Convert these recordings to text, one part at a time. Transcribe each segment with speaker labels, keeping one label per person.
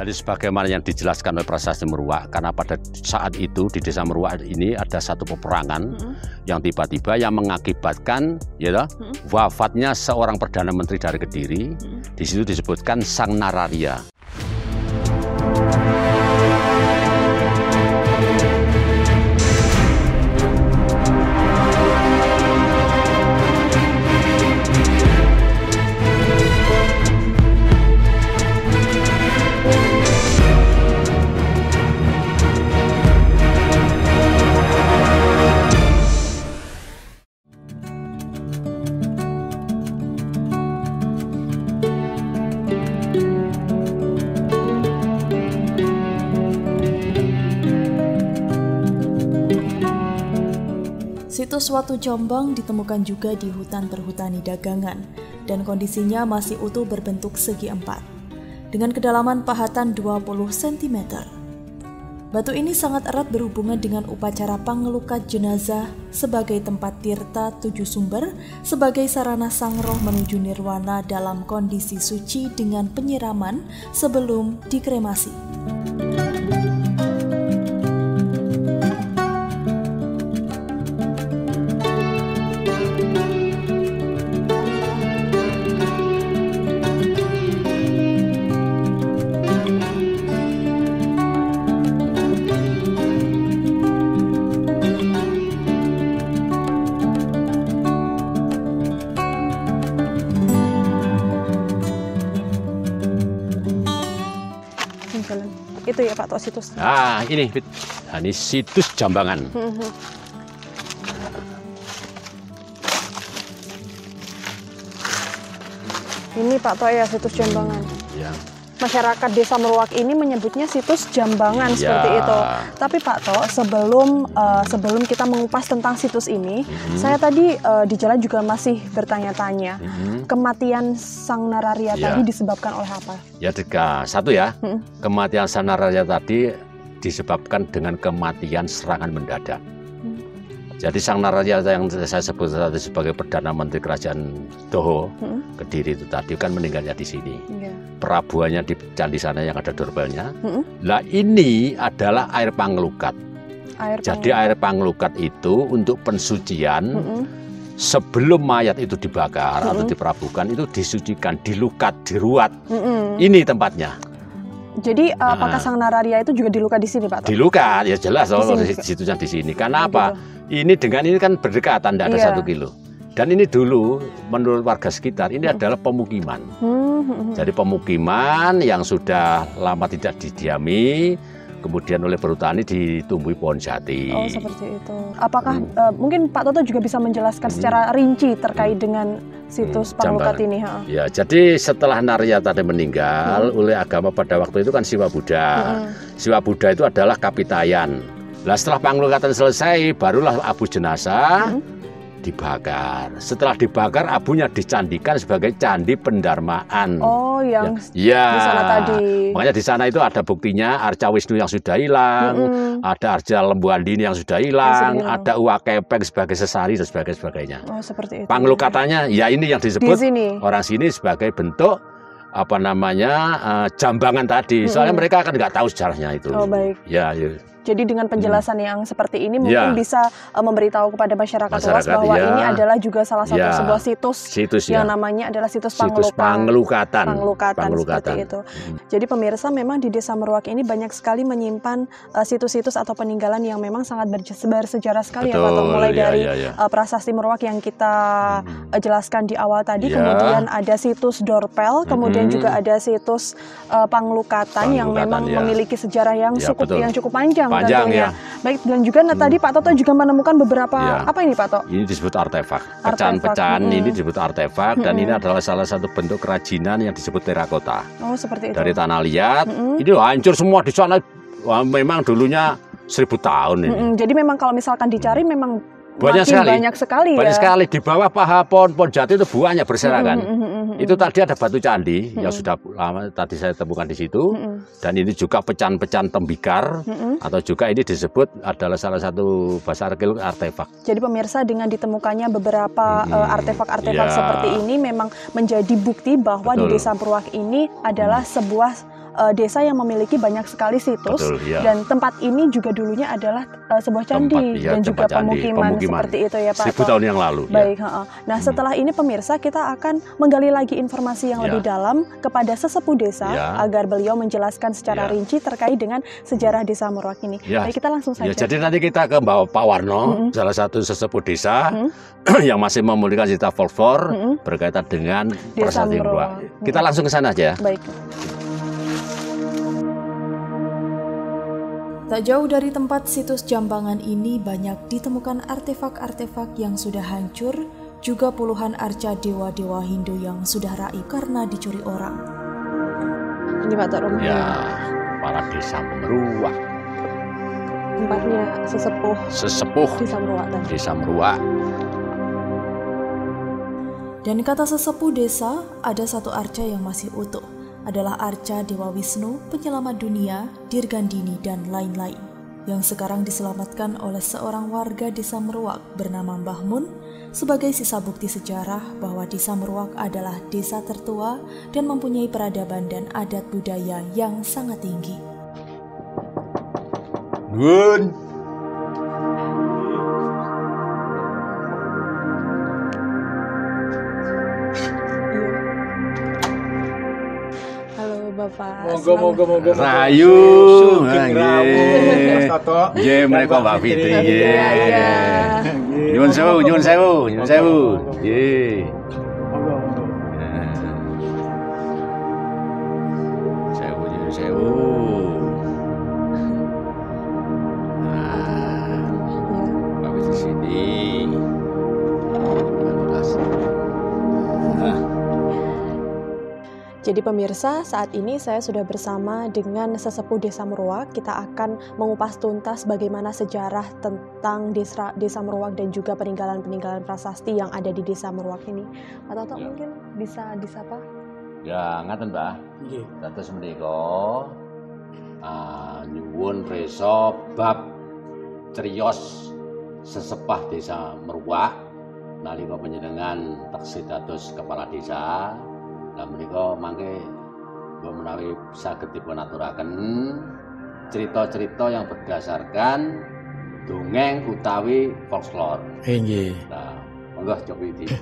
Speaker 1: Jadi sebagaimana yang dijelaskan oleh Prasasti Meruak, karena pada saat itu di Desa Meruak ini ada satu peperangan yang tiba-tiba yang mengakibatkan wafatnya seorang Perdana Menteri dari Kediri. Di situ disebutkan Sang Nararia.
Speaker 2: Situs Watu Jombang ditemukan juga di hutan perhutani dagangan dan kondisinya masih utuh berbentuk segi empat dengan kedalaman pahatan 20 cm. Batu ini sangat erat berhubungan dengan upacara pangelukat jenazah sebagai tempat tirta tujuh sumber sebagai sarana sang roh menuju nirwana dalam kondisi suci dengan penyiraman sebelum dikremasi.
Speaker 3: Itu ya Pak Tok situs.
Speaker 1: Nah ini situs Jambangan.
Speaker 3: Ini Pak Tok ya situs Jambangan.
Speaker 1: Ya.
Speaker 3: Masyarakat Desa Meruak ini menyebutnya situs Jambangan seperti itu. Tapi Pak Tok, sebelum kita mengupas tentang situs ini, saya tadi di jalan juga masih bertanya-tanya, kematian Sang Nararia tadi disebabkan oleh apa?
Speaker 1: Ya, satu ya, kematian Sang Nararia tadi disebabkan dengan kematian serangan mendadak. Jadi Sang Nararia yang saya sebut tadi sebagai Perdana Menteri Kerajaan Toho Kediri itu tadi kan meninggalnya di sini. Perabuannya di candi sana yang ada doorbellnya. Nah ini adalah air pangelukat. Jadi air pangelukat itu untuk pensucian sebelum mayat itu dibakar atau diperabukan itu disucikan, dilukat, diruat. Ini tempatnya.
Speaker 3: Jadi apakah Sang Nararia itu juga dilukat di sini Pak?
Speaker 1: Dilukat, ya jelas kalau situsnya di sini. Karena apa? Ini dengan ini kan berdekatan, tidak ada 1 kilo. Dan ini dulu menurut warga sekitar ini adalah pemukiman. Jadi pemukiman yang sudah lama tidak didiami, kemudian oleh perhutani ditumbuhi pohon jati.
Speaker 3: Oh seperti itu. Apakah mungkin Pak Toto juga bisa menjelaskan secara rinci terkait dengan situs pangelukat ini?
Speaker 1: Ya, jadi setelah Nararia tadi meninggal oleh agama pada waktu itu kan Siwa Buddha. Siwa Buddha itu adalah kapitayan. Nah setelah pangelukatan selesai, barulah abu jenazah dibakar. Setelah dibakar, abunya dicandikan sebagai candi pendarmaan. Oh, yang di sana tadi. Makanya di sana itu ada buktinya Arca Wisnu yang sudah hilang, ada Arca Lembu Andini yang sudah hilang, ada Uwak Kepeng sebagai sesari dan sebagainya. Oh, seperti itu. Pangelukatannya, ya ini yang disebut orang sini sebagai bentuk apa namanya Jambangan tadi. Soalnya mereka kan nggak tahu sejarahnya itu. Oh, baik. Ya.
Speaker 3: Jadi dengan penjelasan yang seperti ini mungkin bisa memberitahu kepada masyarakat luas bahwa ini adalah juga salah satu sebuah situs yang namanya adalah situs pangelukatan seperti itu. Jadi pemirsa, memang di Desa Meruak ini banyak sekali menyimpan situs-situs atau peninggalan yang memang sangat bersejarah sekali. Ya Pak Tok. Mulai dari Prasasti Meruak yang kita jelaskan di awal tadi, kemudian ada situs Dorpel, kemudian juga ada situs Pangelukatan yang memang memiliki sejarah yang cukup panjang. Ya. Baik, dan juga tadi Pak Toto juga menemukan beberapa apa ini Pak Toto?
Speaker 1: Ini disebut artefak. Pecahan-pecahan ini disebut artefak dan ini adalah salah satu bentuk kerajinan yang disebut terakota. Oh, seperti itu. Dari tanah liat. Ini hancur semua di sana. Wah, memang dulunya 1000 tahun ini.
Speaker 3: Jadi memang kalau misalkan dicari memang
Speaker 1: banyak sekali
Speaker 3: ya.
Speaker 1: Di bawah paha pohon jati itu banyak berserakan. Itu tadi ada batu candi yang sudah lama tadi saya temukan di situ. Dan ini juga pecahan-pecahan tembikar atau juga ini disebut adalah salah satu bahasa arkeologi artefak.
Speaker 3: Jadi pemirsa, dengan ditemukannya beberapa artefak-artefak seperti ini memang menjadi bukti bahwa di Desa Meruak ini adalah sebuah desa yang memiliki banyak sekali situs. Betul, ya. Dan tempat ini juga dulunya adalah sebuah candi dan juga pemukiman seperti itu ya Pak.
Speaker 1: 1000 tahun yang lalu.
Speaker 3: Baik. Ya. Nah setelah ini pemirsa, kita akan menggali lagi informasi yang lebih dalam kepada sesepuh desa agar beliau menjelaskan secara rinci terkait dengan sejarah Desa Meruak ini. Baik, kita langsung saja.
Speaker 1: Jadi nanti kita ke Pak Warno, salah satu sesepuh desa yang masih memulihkan cerita folklor berkaitan dengan Prasasti Meruak. Kita langsung ke sana aja.
Speaker 3: Baik.
Speaker 2: Tak jauh dari tempat situs Jambangan ini banyak ditemukan artefak-artefak yang sudah hancur, juga puluhan arca dewa-dewa Hindu yang sudah raib karena dicuri orang.
Speaker 3: Ini Pak Tok Romi.
Speaker 1: Ya, kepala Desa Meruak.
Speaker 3: Tempatnya sesepuh Desa Meruak tadi.
Speaker 1: Desa Meruak.
Speaker 2: Dan kata sesepuh desa, ada satu arca yang masih utuh. Adalah arca Dewa Wisnu, penyelamat dunia, Dirgandini, dan lain-lain. Yang sekarang diselamatkan oleh seorang warga Desa Meruak bernama Mbah Mun sebagai sisa bukti sejarah bahwa Desa Meruak adalah desa tertua dan mempunyai peradaban dan adat budaya yang sangat tinggi.
Speaker 1: Nun.
Speaker 3: Monggo.
Speaker 1: Rayu. Nggih, menika Mbak Fitri. Nyuwun sewu. Nggih. Sewu. Nah, Mbak Fitri sini.
Speaker 3: Jadi pemirsa, saat ini saya sudah bersama dengan sesepuh Desa Meruak. Kita akan mengupas tuntas bagaimana sejarah tentang Desa Meruak dan juga peninggalan-peninggalan prasasti yang ada di Desa Meruak ini. Pak Toto mungkin bisa disapa?
Speaker 1: Ya, ngaten Mbah. Nggih. Dados menika nyuwun prisa bab criyos sesepah Desa Meruak nalika panjenengan taksih dados kepala desa. Lah menika mangke menawi saged dipun aturaken cerita-cerita yang berdasarkan dongeng utawi folklor.
Speaker 4: Nggih.
Speaker 1: Nah, monggo coba iki.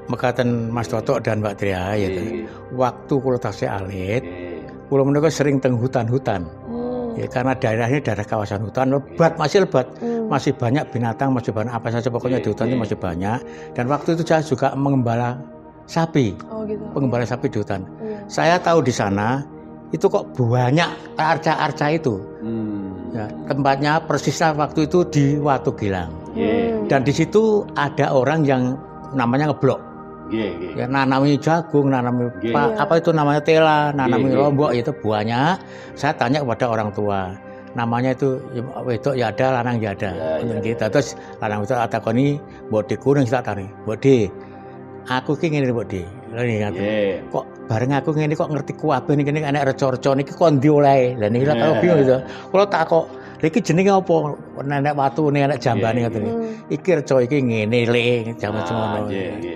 Speaker 4: Mekaten Mas Toto dan Mbak Tria ya. Waktu kula tasih alit, kula menika sering teng hutan-hutan. Ya, karena daerahnya daerah kawasan hutan lebat, masih lebat. Masih banyak binatang, masih banyak apa saja pokoknya di hutan itu masih banyak. Dan waktu itu saya juga mengembala sapi, pengembala sapi di hutan. Saya tahu di sana itu kok banyak arca-arca itu. Ya, tempatnya persisnya waktu itu di Watu Gilang. Dan di situ ada orang yang namanya ngeblok. Ya, nanami jagung, nanami apa itu namanya tela, nanami lombok itu banyak. Saya tanya kepada orang tua. Namanya itu wedok ya ada, lanang ya ada. Kita terus lanang itu atakoni mbok kuning kita tani. Mbok aku ki ngene Mbok Di. Lha ngaten. Kok bareng aku ngene kok ngerti kuwabe niki enek reca-reca niki kok ndi olehe. Lah niki kalau bingung gitu. Kula tak kok iki jenenge apa? Nenek watune, enek jambane ngoten iki. Iki reca iki ngene le, jaman semono.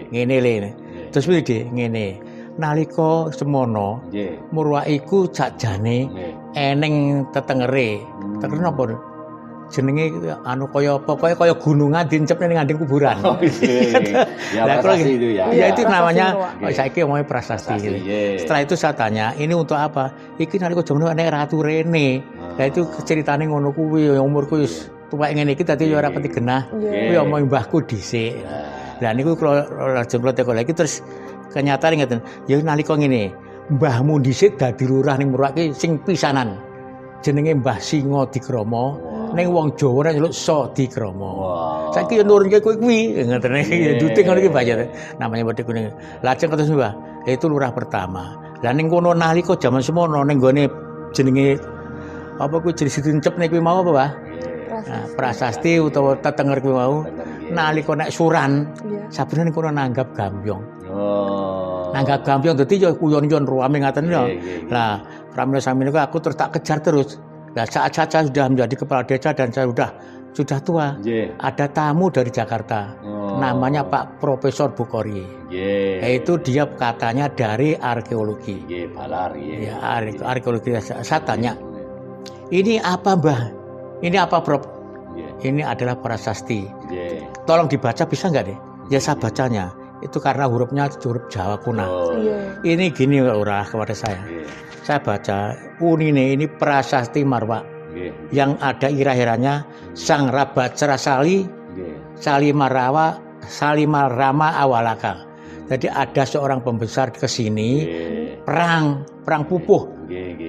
Speaker 4: Ngene le. Terus piye Di? Ngene. Nalika semono, Meruak iku sakjane eneng tetengere. Tetengere napa? Jenenge anu kaya apa kaya gunungan dincepne ning ngandung kuburan.
Speaker 1: Oh iya. Ya prasasti itu ya.
Speaker 4: Ya itu namanya saiki omongnya prasasti gitu. Setelah itu saya tanya, ini untuk apa? Iki nalika jaman enek Ratu Rene. Lah itu ceritane ngono kuwi umurku wis tuwek ngene iki dadi ya ora pati genah. Kuwi omong mbahku dhisik. Lah niku kula lajeng kula teko lagi terus kenyataan ngeten. Ya nalika ngene, mbahmu dhisik dadi lurah ning Meruak iki sing pisanan. Jenenge Mbah Singo Dikrama. Ning wong Jawa nek nyeluk Sodikrama. Saiki yo nurunke kowe kuwi, ngoten iki duting ngono iki bayar. Namanya Wedhe Kuning. Lajeng kados Mbah, itu lurah pertama. Lah ning kono nalika jaman semono ning gone jenenge apa kuwi jenis dincep kuwi mau apa, Pak? Nah, prasasti utawa tetenger kuwi mau nalika nek suran sabene ning kono nanggap gambyong. Nanggap gambyong dadi yo kuyon-kuyon ruame ngaten yo. Lah, pramila sami niku aku terus tak kejar terus. Nah, saat saya sudah menjadi kepala desa dan saya sudah tua, ada tamu dari Jakarta. namanya Pak Profesor Bukhari. Yaitu dia katanya dari arkeologi. Ya, arkeologi. Saya tanya, ini apa Mbah? Ini apa Prof? Ini adalah prasasti. Tolong dibaca bisa nggak deh? Ya saya bacanya. Itu karena hurufnya huruf Jawa kuno. Ini gini Lurah kepada saya. Saya baca ini prasasti Marwa. Yang ada irah-irahnya Sang Rabacra Sali Salimarama Awalaka. Jadi ada seorang pembesar ke sini perang pupuh.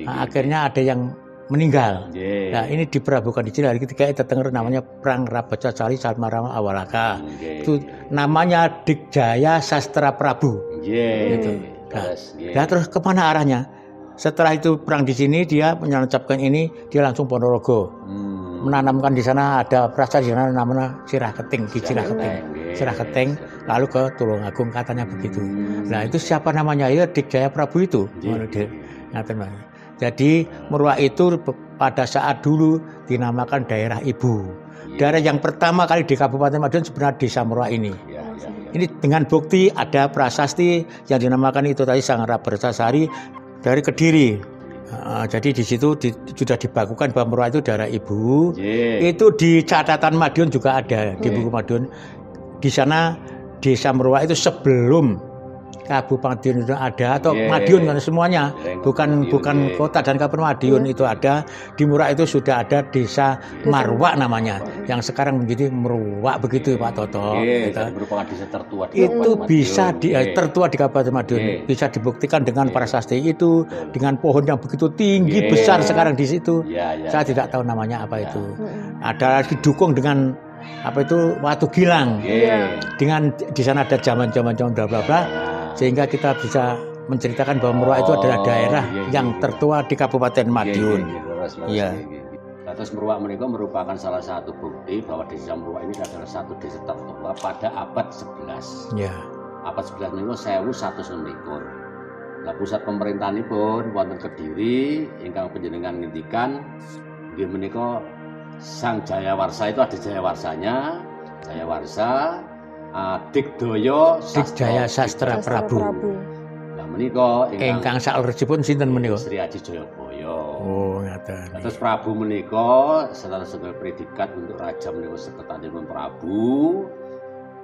Speaker 4: Nah, akhirnya ada yang meninggal. Nah, ini diperlakukan di sini hari ketiga kita dengar namanya perang Rabacra Sali Salimarama Awalaka. Itu namanya Dikjaya Sastra Prabu. Gitu. Nah, terus kemana arahnya? Setelah itu perang di sini dia menancapkan ini, dia langsung Ponorogo. Menanamkan di sana ada prasasti di sana namanya Sirah Keting, di Sirah Keting, lalu ke Tulungagung katanya begitu. Nah, itu siapa namanya? Ya Dikjaya Prabu itu. Jadi Merwa itu pada saat dulu dinamakan daerah ibu. Daerah yang pertama kali di Kabupaten Madiun sebenarnya Desa Merwa ini. Ini dengan bukti ada prasasti yang dinamakan itu tadi Sang Rabacra Sali dari Kediri. Jadi di situ sudah dibakukan bahwa Merwa itu daerah ibu. Itu di catatan Madiun juga ada di buku Madiun. Di sana Desa Merwa itu sebelum Kabupaten ada atau Madiun kan semuanya, bukan kota dan Kabupaten Madiun itu ada. Di Merwa itu sudah ada Desa Marwa namanya, yang sekarang menjadi Merwa begitu Pak Toto.
Speaker 1: Merupakan desa tertua
Speaker 4: di itu bisa tertua di Kabupaten Madiun. Bisa dibuktikan dengan prasasti itu, dengan pohon yang begitu tinggi besar sekarang di situ. Saya tidak tahu namanya apa itu. Ada didukung dengan apa itu Watu Gilang. Dengan di sana ada zaman-zaman bla bla bla. Sehingga kita bisa menceritakan bahwa Merwa itu adalah daerah yang tertua di Kabupaten Madiun.
Speaker 1: Terus Merwa merupakan salah satu bukti bahwa Desa Merwa ini adalah satu desa tertua pada abad 11. Abad 11 menika 1121. Lah pusat pemerintahanipun wonten Kediri ingkang panjenengan ngendikan nggih menika Sang Jayawarsa itu ada Jayawarsanya, Jayawarsa
Speaker 4: Dikjaya Sastra Prabu.
Speaker 1: Lah menika
Speaker 4: ingkang salerjipun sinten menika?
Speaker 1: Sri Aji Jayabaya.
Speaker 4: Oh, ngaten.
Speaker 1: Terus Prabu menika salah predikat untuk raja menika seketanipun Prabu.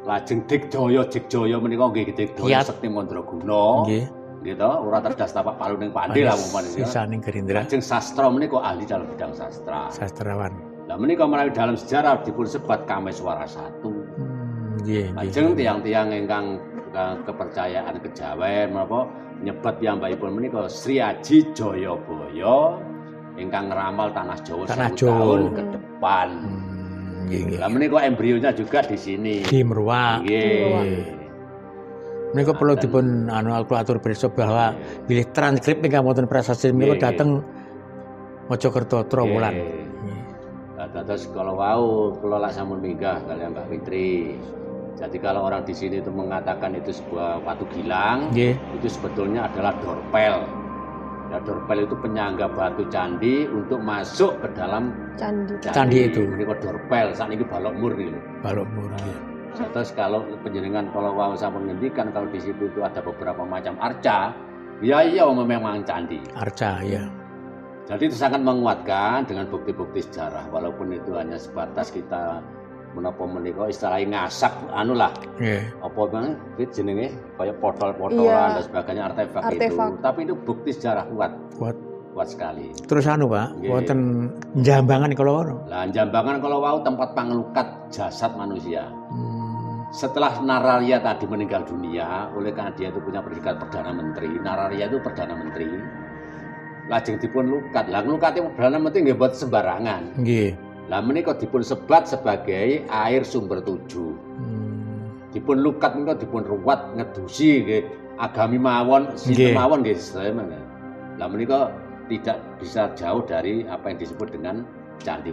Speaker 1: Lajeng Dikjaya menika nggih Dikjaya Sekti Mandraguna. Nggih. Gitu, ora terdas tapak palu ning Pandhe lah umpamane.
Speaker 4: Sisaning Gerindra.
Speaker 1: Lajeng sastra menika ahli dalam bidang sastra.
Speaker 4: Sastrawan.
Speaker 1: Lah menika menawi dalam sejarah dipun sebat Kameswara I. Lajeng tiang-tiang ingkang kepercayaan kejawen menapa nyebat piyambakipun menika Sri Aji Jayabaya ingkang ngeramal tanah Jawa 1000 tahun ke depan. Lah menika embrionya juga di sini.
Speaker 4: Di Merwa. Menika perlu dipun atur besok bahwa bilih transkrip ingkang wonten prasasti menika dateng Mojokerto Trowulan.
Speaker 1: Terus kalau wau kula lak sampun minggah kalian Mbak Fitri. Jadi kalau orang di sini itu mengatakan itu sebuah Watu Gilang, itu sebetulnya adalah dorpel. Ya, dorpel itu penyangga batu candi untuk masuk ke dalam
Speaker 4: candi itu.
Speaker 1: Ini kok dorpel, saat ini balok mur nih.
Speaker 4: Balok mur.
Speaker 1: Terus kalau penjenengan kalau wau sampun ngendikan kalau di situ itu ada beberapa macam arca, ya memang candi.
Speaker 4: Arca, ya.
Speaker 1: Jadi itu sangat menguatkan dengan bukti-bukti sejarah, walaupun itu hanya sebatas kita menapa menika istilahnya ngasak lah. Apa bang jenenge kayak portal-portalan dan sebagainya artefak itu. Tapi itu bukti sejarah kuat sekali.
Speaker 4: Terus Pak, wonten Jambangan kalau wau.
Speaker 1: Lah Jambangan kalau wau tempat pangelukat jasad manusia. Setelah Nararya tadi meninggal dunia, oleh karena dia itu punya predikat Perdana Menteri. Nararya itu Perdana Menteri. Lajeng dipun lukat. Lah nglukate Perdana Menteri nggih boten sembarangan.
Speaker 4: Nggih.
Speaker 1: Lah menika dipun sebat sebagai air sumber 7. Dipun lukat menika dipun ruwat ngedusi nggih agami mawon, sinten mawon nggih sedaya. Lah menika tidak bisa jauh dari apa yang disebut dengan candi.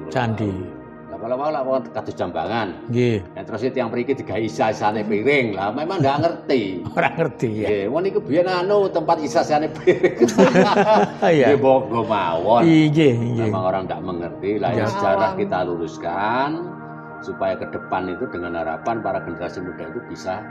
Speaker 1: Lah kalau wau kados Jambangan.
Speaker 4: Nggih.
Speaker 1: Nah terus tiyang mriki digawe isa-isane piring. Lah memang ndak ngerti.
Speaker 4: Ora ngerti ya.
Speaker 1: Nggih, wong niku biyen tempat isa-isane piring. Iya. Nggih bogo mawon.
Speaker 4: Nggih.
Speaker 1: Memang orang ndak mengerti. Lah sejarah kita luruskan supaya ke depan itu dengan harapan para generasi muda itu bisa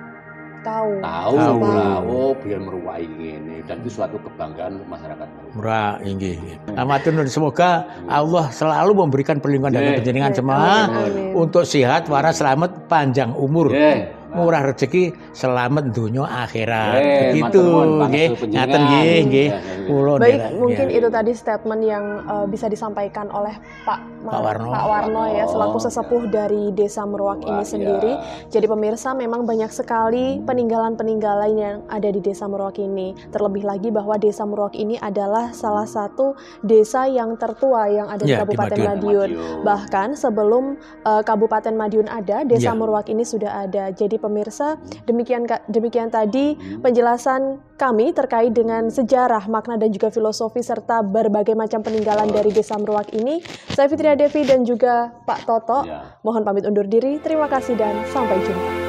Speaker 3: tahu
Speaker 1: lah, oh biar Meruwak ini, dan itu suatu kebanggaan untuk masyarakat
Speaker 4: Meruwak ini. Matur nuwun, semoga Allah selalu memberikan perlindungan dan penjenengan semua untuk sehat, waras, selamat, panjang umur, murah rezeki, selamat dunia akhirat. Begitu, nggih. Ngaten nggih.
Speaker 3: Baik, mungkin itu tadi statement yang bisa disampaikan oleh Pak Warno ya, selaku sesepuh dari Desa Meruwak ini sendiri. Jadi pemirsa, memang banyak sekali peninggalan-peninggalan yang ada di Desa Meruwak ini. Terlebih lagi bahwa Desa Meruwak ini adalah salah satu desa yang tertua yang ada di Kabupaten Madiun. Bahkan sebelum Kabupaten Madiun ada, Desa Meruwak ini sudah ada. Jadi pemirsa, demikian tadi penjelasan kami terkait dengan sejarah, makna dan juga filosofi serta berbagai macam peninggalan dari Desa Meruwak ini. Saya Fitria Devi dan juga Pak Toto mohon pamit undur diri. Terima kasih dan sampai jumpa.